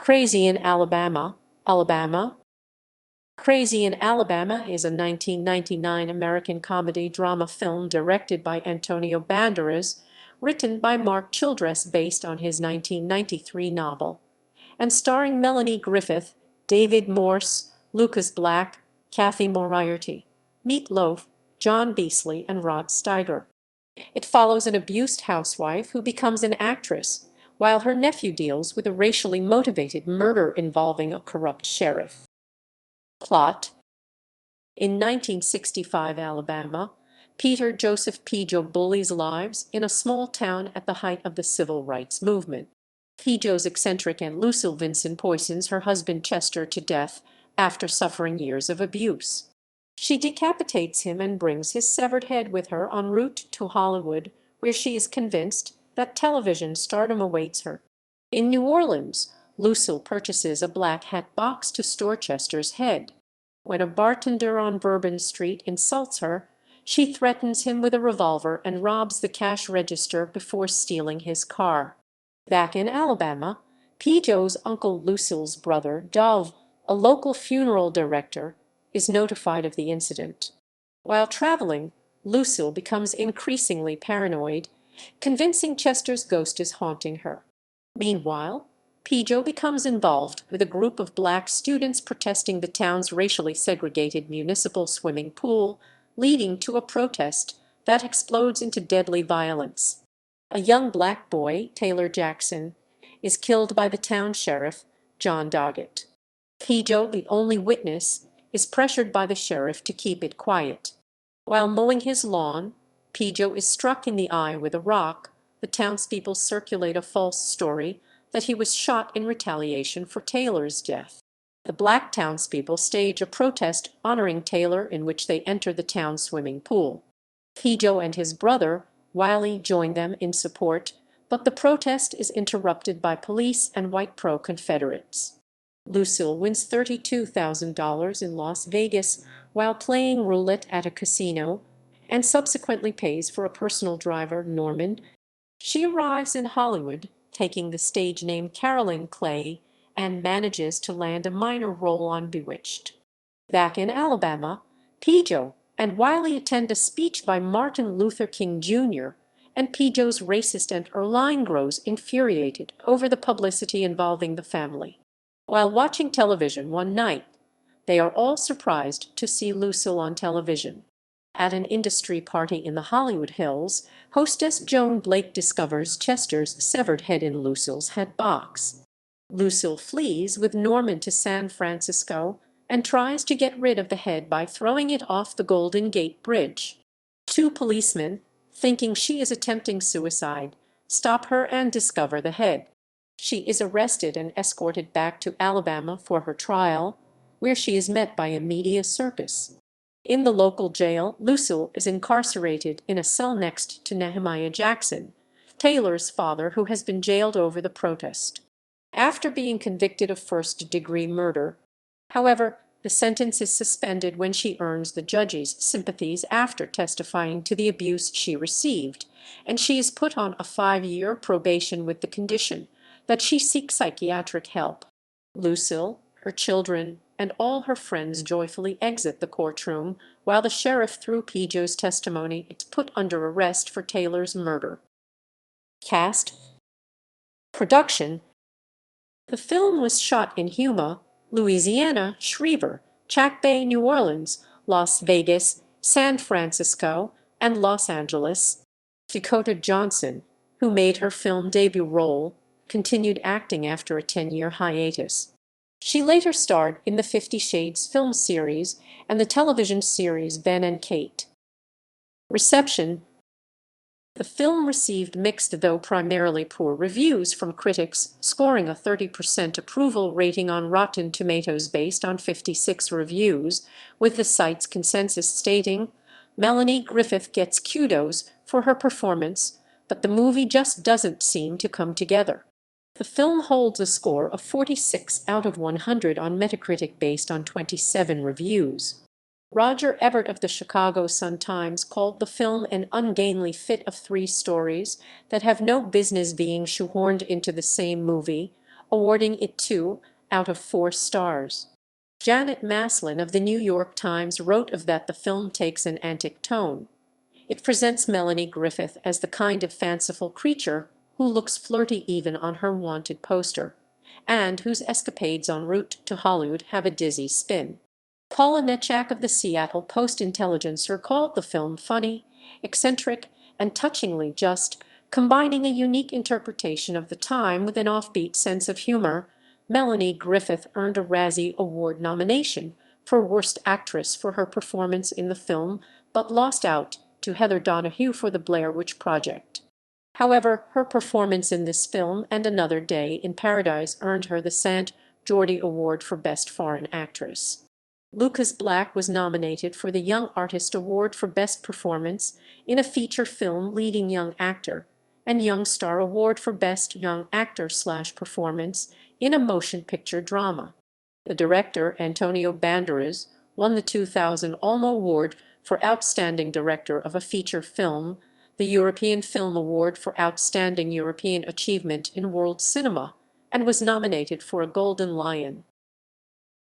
Crazy in Alabama, Alabama. Crazy in Alabama is a 1999 American comedy drama film directed by Antonio Banderas, written by Mark Childress based on his 1993 novel, and starring Melanie Griffith, David Morse, Lucas Black, Cathy Moriarty, Meat Loaf, John Beasley and Rod Steiger. It follows an abused housewife who becomes an actress, while her nephew deals with a racially motivated murder involving a corrupt sheriff. Plot: in 1965 Alabama, Peter Joseph Pijo bullies lives in a small town at the height of the civil rights movement. Pijo's eccentric Aunt Lucille Vinson poisons her husband Chester to death after suffering years of abuse. She decapitates him and brings his severed head with her en route to Hollywood, where she is convinced that television stardom awaits her. In New Orleans, Lucille purchases a black hat box to store Chester's head. When a bartender on Bourbon Street insults her, she threatens him with a revolver and robs the cash register before stealing his car. Back in Alabama, Pijo's uncle Lucille's brother, Dove, a local funeral director, is notified of the incident. While traveling, Lucille becomes increasingly paranoid, convincing Chester's ghost is haunting her. Meanwhile, Pijo becomes involved with a group of black students protesting the town's racially segregated municipal swimming pool, leading to a protest that explodes into deadly violence. A young black boy, Taylor Jackson, is killed by the town sheriff, John Doggett. Pijo, the only witness, is pressured by the sheriff to keep it quiet. While mowing his lawn, Pijo is struck in the eye with a rock. The townspeople circulate a false story that he was shot in retaliation for Taylor's death. The black townspeople stage a protest honoring Taylor in which they enter the town swimming pool. Pijo and his brother, Wiley, join them in support, but the protest is interrupted by police and white pro-Confederates. Lucille wins $32,000 in Las Vegas while playing roulette at a casino, and subsequently pays for a personal driver, Norman. She arrives in Hollywood, taking the stage name Carolyn Clay, and manages to land a minor role on Bewitched. Back in Alabama, Pijo and Wiley attend a speech by Martin Luther King Jr., and Pijo's racist Aunt Erline grows infuriated over the publicity involving the family. While watching television one night, they are all surprised to see Lucille on television. At an industry party in the Hollywood Hills, hostess Joan Blake discovers Chester's severed head in Lucille's head box. Lucille flees with Norman to San Francisco and tries to get rid of the head by throwing it off the Golden Gate Bridge. Two policemen, thinking she is attempting suicide, stop her and discover the head. She is arrested and escorted back to Alabama for her trial, where she is met by a media circus. In the local jail, Lucille is incarcerated in a cell next to Nehemiah Jackson, Taylor's father, who has been jailed over the protest. After being convicted of first-degree murder, however, the sentence is suspended when she earns the judge's sympathies after testifying to the abuse she received, and she is put on a 5-year probation with the condition that she seek psychiatric help. Lucille, her children, and all her friends joyfully exit the courtroom, while the sheriff, through Pijo's testimony, is put under arrest for Taylor's murder. Cast. Production. The film was shot in Yuma, Louisiana, Shreveport, Chack Bay, New Orleans, Las Vegas, San Francisco, and Los Angeles. Dakota Johnson, who made her film debut role, continued acting after a 10-year hiatus. She later starred in the 50 Shades film series and the television series Ben and Kate. Reception. The film received mixed, though primarily poor, reviews from critics, scoring a 30% approval rating on Rotten Tomatoes based on 56 reviews, with the site's consensus stating, "Melanie Griffith gets kudos for her performance, but the movie just doesn't seem to come together." The film holds a score of 46 out of 100 on Metacritic based on 27 reviews. Roger Ebert of the Chicago Sun-Times called the film an ungainly fit of 3 stories that have no business being shoehorned into the same movie, awarding it 2 out of 4 stars. Janet Maslin of the New York Times wrote of that the film takes an antic tone. It presents Melanie Griffith as the kind of fanciful creature who looks flirty even on her wanted poster, and whose escapades en route to Hollywood have a dizzy spin. Paula Netchak of the Seattle Post-Intelligencer called the film funny, eccentric, and touchingly just, combining a unique interpretation of the time with an offbeat sense of humor. Melanie Griffith earned a Razzie Award nomination for Worst Actress for her performance in the film, but lost out to Heather Donahue for The Blair Witch Project. However, her performance in this film and Another Day in Paradise earned her the Sant Jordi Award for Best Foreign Actress. Lucas Black was nominated for the Young Artist Award for Best Performance in a Feature Film Leading Young Actor and Young Star Award for Best Young Actor/Performance in a Motion Picture Drama. The director, Antonio Banderas, won the 2000 Olmo Award for Outstanding Director of a Feature Film, the European Film Award for Outstanding European Achievement in World Cinema, and was nominated for a Golden Lion.